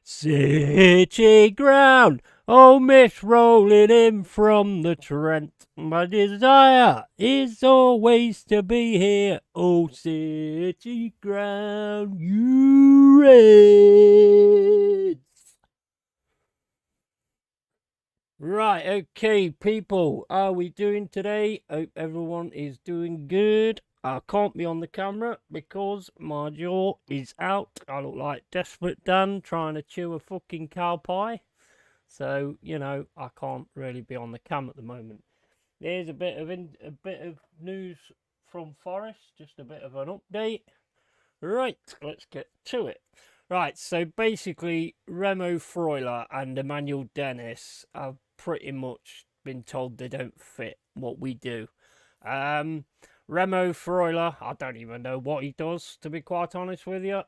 City ground, oh mist rolling in from the Trent. My desire is always to be here, oh city ground, you Reds. Right, okay, people, how are we doing today? Hope everyone is doing good. I can't be on the camera because my jaw is out. I look like Desperate Dan trying to chew a fucking cow pie. So, I can't really be on the cam at the moment. Here's a bit of news from Forest, just a bit of an update. Right, let's get to it. Right, so basically, Remo Freuler and Emmanuel Dennis have pretty much been told they don't fit what we do. Remo Freuler, I don't even know what he does, to be quite honest with you.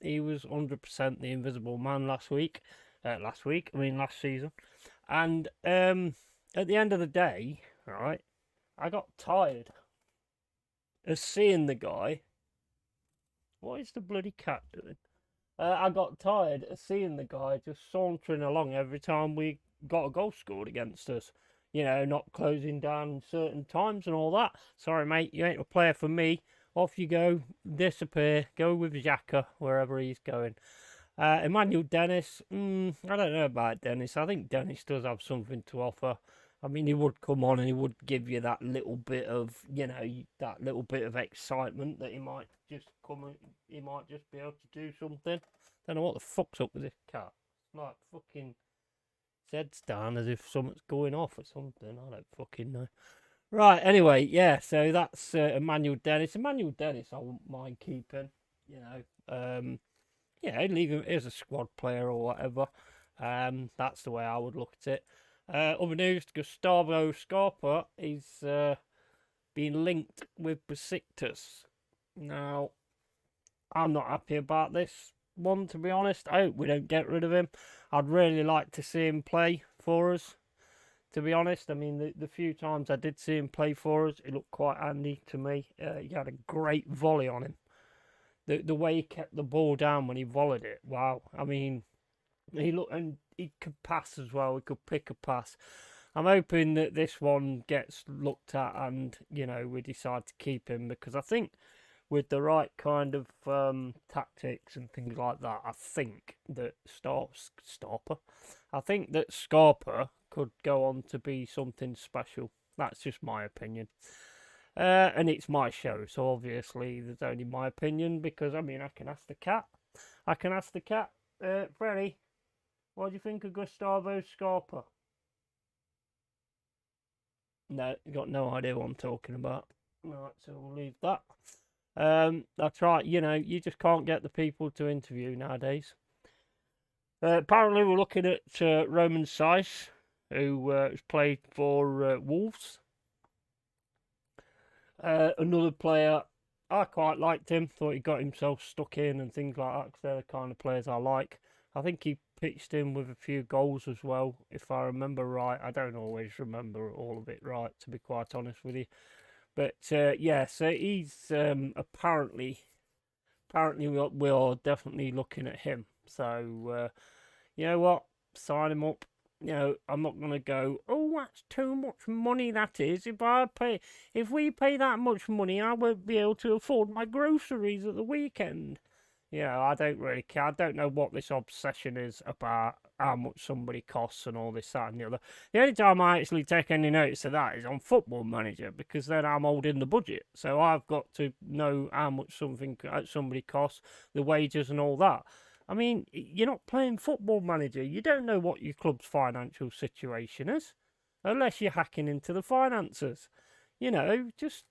He was 100% the Invisible Man last week. Last season. And at the end of the day, right, I got tired of seeing the guy. What is the bloody cat doing? I got tired of seeing the guy just sauntering along every time we got a goal scored against us. Not closing down certain times and all that. Sorry, mate, you ain't a player for me. Off you go, disappear, go with Xhaka wherever he's going. Emmanuel Dennis, I don't know about Dennis. I think Dennis does have something to offer. I mean, he would come on and he would give you that little bit of, that little bit of excitement that he might just come and he might just be able to do something. Don't know what the fuck's up with this cat. It's like fucking its head's down as if something's going off or something. I don't fucking know. Right, anyway, yeah, so that's Emmanuel Dennis. Emmanuel Dennis, I wouldn't mind keeping, you know. Yeah, leave him as a squad player or whatever. That's the way I would look at it. Other news: Gustavo Scarpa is being linked with Besiktas. Now, I'm not happy about this one, to be honest. I hope we don't get rid of him. I'd really like to see him play for us, to be honest. I mean, the few times I did see him play for us, it looked quite handy to me. He had a great volley on him. The way he kept the ball down when he volleyed it, wow. I mean, he could pass as well. He could pick a pass. I'm hoping that this one gets looked at and we decide to keep him, because I think with the right kind of tactics and things like that, I think that Scarpa could go on to be something special. That's just my opinion. And it's my show, so obviously there's only my opinion, because I mean, I can ask the cat. Freddy, what do you think of Gustavo Scarpa? No, you got no idea what I'm talking about. Right, so we'll leave that. That's right. You just can't get the people to interview nowadays. Apparently, we're looking at Roman Saiss, who has played for Wolves. Another player, I quite liked him. Thought he got himself stuck in and things like that, because they're the kind of players I like. I think he pitched in with a few goals as well, if I remember right. I don't always remember all of it right, to be quite honest with you. But yeah, so he's apparently we are definitely looking at him. So you know what, sign him up. I'm not gonna go, oh, that's too much money. That is, if we pay that much money, I won't be able to afford my groceries at the weekend. I don't really care. I don't know what this obsession is about how much somebody costs and all this, that, and the other. The only time I actually take any notice of that is on Football Manager, because then I'm holding the budget. So I've got to know how much somebody costs, the wages, and all that. I mean, you're not playing Football Manager. You don't know what your club's financial situation is, unless you're hacking into the finances. Just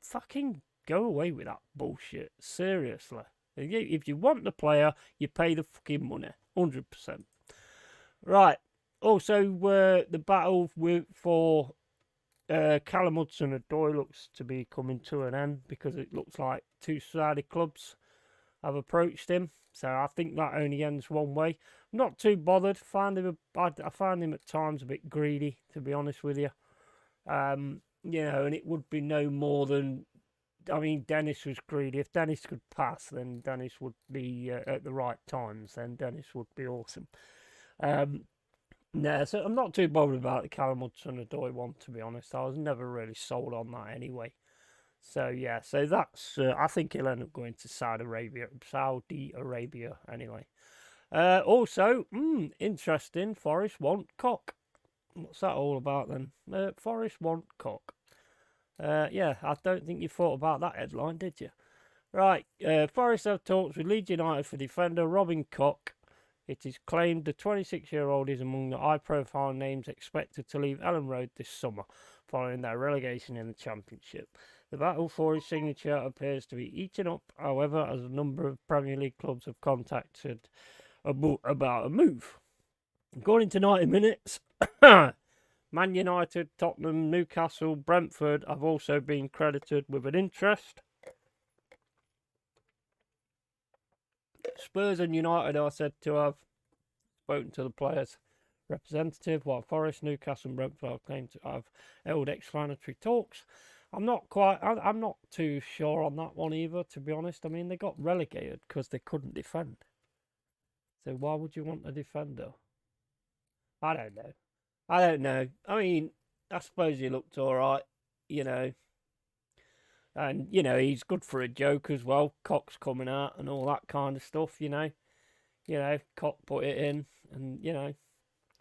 fucking go away with that bullshit. Seriously. If you want the player, you pay the fucking money. 100%. Right. Also, the battle for Callum Hudson-Odoi looks to be coming to an end, because it looks like two Saudi clubs have approached him. So I think that only ends one way. I'm not too bothered. I find him at times a bit greedy, to be honest with you. And it would be no more than I mean, Dennis was greedy. If Dennis could pass, then Dennis would be at the right times. Then Dennis would be awesome. No, so I'm not too bothered about the Callum Hudson-Odoi one, to be honest. I was never really sold on that anyway. So yeah, so that's I think he'll end up going to Saudi Arabia anyway. Also, interesting. Forest want Cock. What's that all about then? Forest want Cock. Yeah, I don't think you thought about that headline, did you? Right, Forest have talks with Leeds United for defender Robin Koch. It is claimed the 26-year-old is among the high-profile names expected to leave Ellen Road this summer, following their relegation in the Championship. The battle for his signature appears to be eaten up, however, as a number of Premier League clubs have contacted about a move. According to 90 Minutes, Man United, Tottenham, Newcastle, Brentford have also been credited with an interest. Spurs and United are said to have spoken to the players' representative, while Forest, Newcastle and Brentford claim to have held explanatory talks. I'm not too sure on that one either, to be honest. I mean, they got relegated because they couldn't defend. So why would you want a defender? I don't know. I mean, I suppose he looked all right, you know. And, you know, he's good for a joke as well. Cock's coming out and all that kind of stuff, you know. Cock put it in and, you know,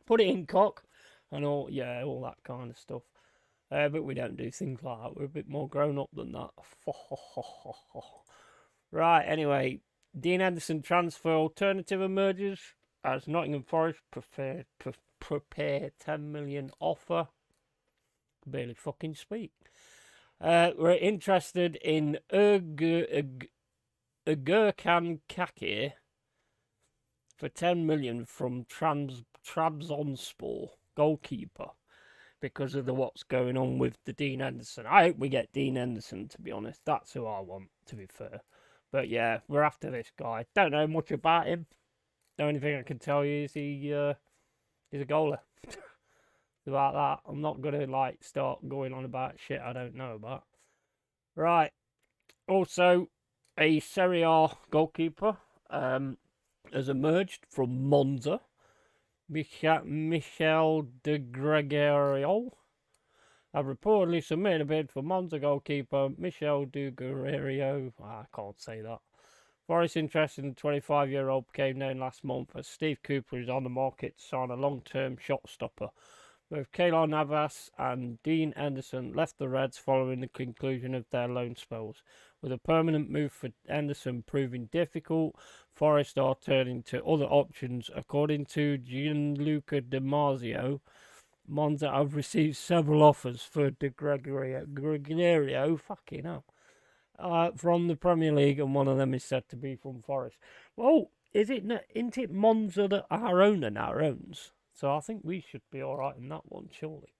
put it in, Cock. And all that kind of stuff. But we don't do things like that. We're a bit more grown up than that. Right, anyway. Dean Henderson transfer alternative emerges as Nottingham Forest prepare 10 million offer. Barely fucking speak. We're interested in Gurkan Kakir for 10 million from Trabzonspor goalkeeper because of what's going on with the Dean Henderson. I hope we get Dean Henderson, to be honest. That's who I want, to be fair. But yeah, we're after this guy. Don't know much about him. The only thing I can tell you is he's a goaler. About that, I'm not gonna start going on about shit I don't know about. Right. Also, a Serie A goalkeeper has emerged from Monza. Michel De Gregorio have reportedly submitted a bid for Monza goalkeeper Michel De Gregorio. I can't say that. Forest interest in the 25-year-old became known last month as Steve Cooper is on the market to sign a long-term shot stopper. Both Keylor Navas and Dean Henderson left the Reds following the conclusion of their loan spells. With a permanent move for Henderson proving difficult, Forest are turning to other options. According to Gianluca Di Marzio, Monza have received several offers for De Gregorio, fucking hell, from the Premier League, and one of them is said to be from Forest. Well, isn't it Monza that our owner now owns? So I think we should be all right in that one, surely.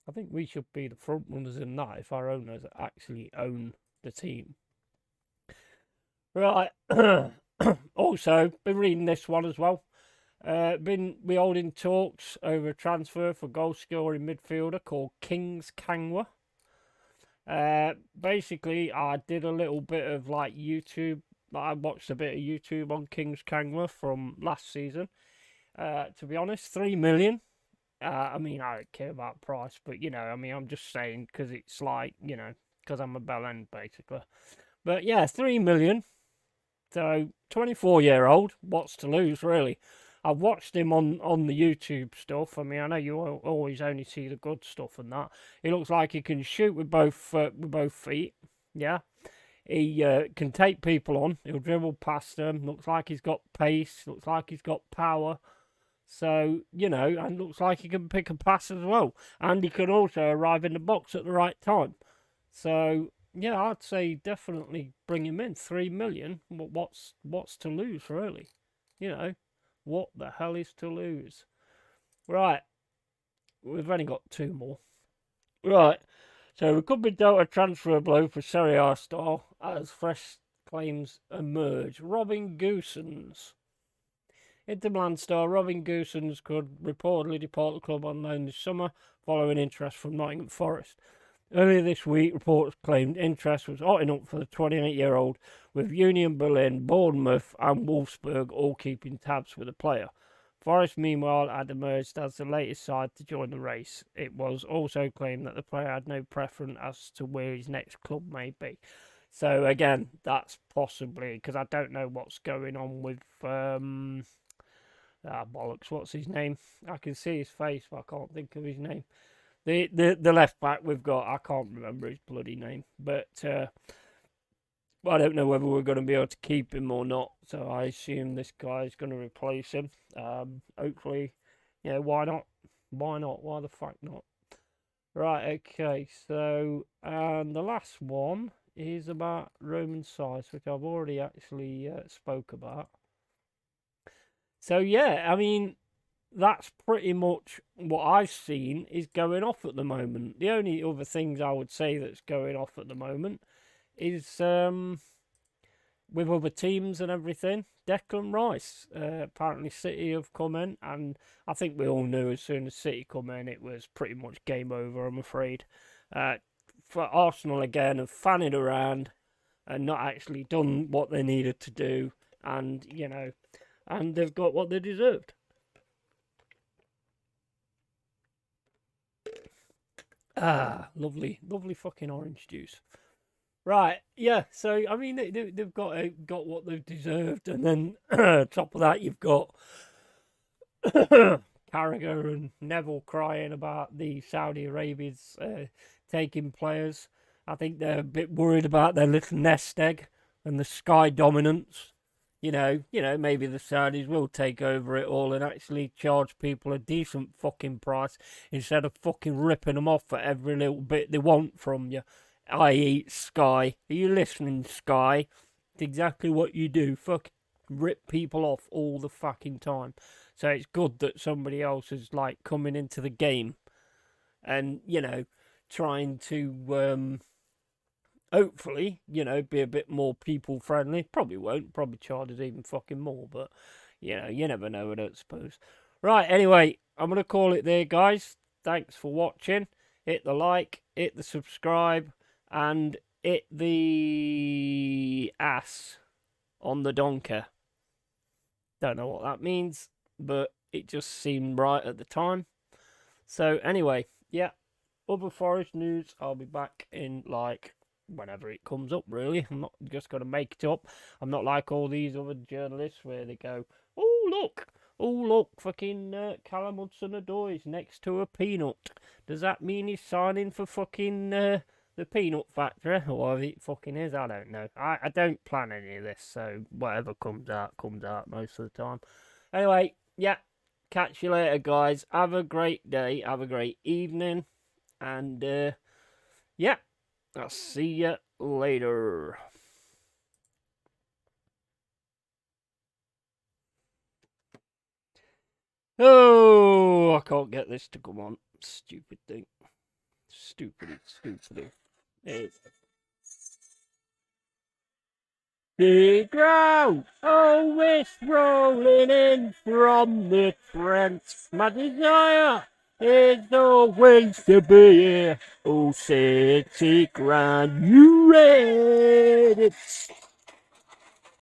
I think we should be the front runners in that if our owners actually own the team. Right. Also, been reading this one as well. Been holding talks over a transfer for goal scoring midfielder called Kings Kangwa. Basically, I did a little bit of YouTube. I watched a bit of YouTube on Kings Kangwa from last season. To be honest, 3 million. I mean, I don't care about price, but I'm just saying because it's because I'm a bell end basically. But yeah, 3 million. So 24-year-old, what's to lose really? I've watched him on the YouTube stuff. I mean, I know you always only see the good stuff and that. He looks like he can shoot with both feet. Yeah. He can take people on. He'll dribble past them. Looks like he's got pace. Looks like he's got power. So, and looks like he can pick a pass as well. And he can also arrive in the box at the right time. So, yeah, I'd say definitely bring him in. 3 million. What's to lose, really? What the hell is to lose? Right. We've only got 2 more. Right. So, we could be dealt a transfer blow for Serie A star as fresh claims emerge. Robin Goosens. Inter Milan star Robin Goosens could reportedly depart the club on loan this summer following interest from Nottingham Forest. Earlier this week, reports claimed interest was hotting up for the 28-year-old, with Union Berlin, Bournemouth and Wolfsburg all keeping tabs with the player. Forest, meanwhile, had emerged as the latest side to join the race. It was also claimed that the player had no preference as to where his next club may be. So again, that's possibly because I don't know what's going on with bollocks. What's his name? I can see his face, but I can't think of his name. The left back we've got, I can't remember his bloody name, but I don't know whether we're going to be able to keep him or not. So I assume this guy is going to replace him. Hopefully, yeah. Why not? Why not? Why the fuck not? Right. Okay. So the last one is about Roman size, which I've already actually spoke about. So yeah, I mean, that's pretty much what I've seen is going off at the moment. The only other things I would say that's going off at the moment is with other teams and everything. Declan Rice, apparently City have come in, and I think we all knew as soon as City come in, it was pretty much game over, I'm afraid. For Arsenal again have fanning around and not actually done what they needed to do, and and they've got what they deserved. Lovely fucking orange juice. Right, yeah. So I mean, they've got what they've deserved, and then top of that, you've got Carragher and Neville crying about the Saudi Arabians taking players. I think they're a bit worried about their little nest egg and the sky dominance. Maybe the Saudis will take over it all and actually charge people a decent fucking price instead of fucking ripping them off for every little bit they want from you. I.e. Sky. Are you listening, Sky? It's exactly what you do. Fuck, rip people off all the fucking time. So it's good that somebody else is like coming into the game and, trying to hopefully, be a bit more people friendly. Probably won't. Probably charges even fucking more. But, you never know, I don't suppose. Right, anyway, I'm going to call it there, guys. Thanks for watching. Hit the like, hit the subscribe, and hit the ass on the donkey. Don't know what that means, but it just seemed right at the time. So, anyway, yeah. Other Forest news, I'll be back in, whenever it comes up, really. I'm not just going to make it up. I'm not like all these other journalists where they go, oh, look, fucking Callum Hudson-Odoi's next to a peanut. Does that mean he's signing for fucking the peanut factory? Or whatever it fucking is, I don't know. I don't plan any of this, so whatever comes out most of the time. Anyway, yeah, catch you later, guys. Have a great day, have a great evening, and yeah. I'll see you later. Oh, I can't get this to come on. Stupid thing. Stupid. Big row, always rolling in from the Trent. My desire is always to be here. Oh, City Grand, you read it.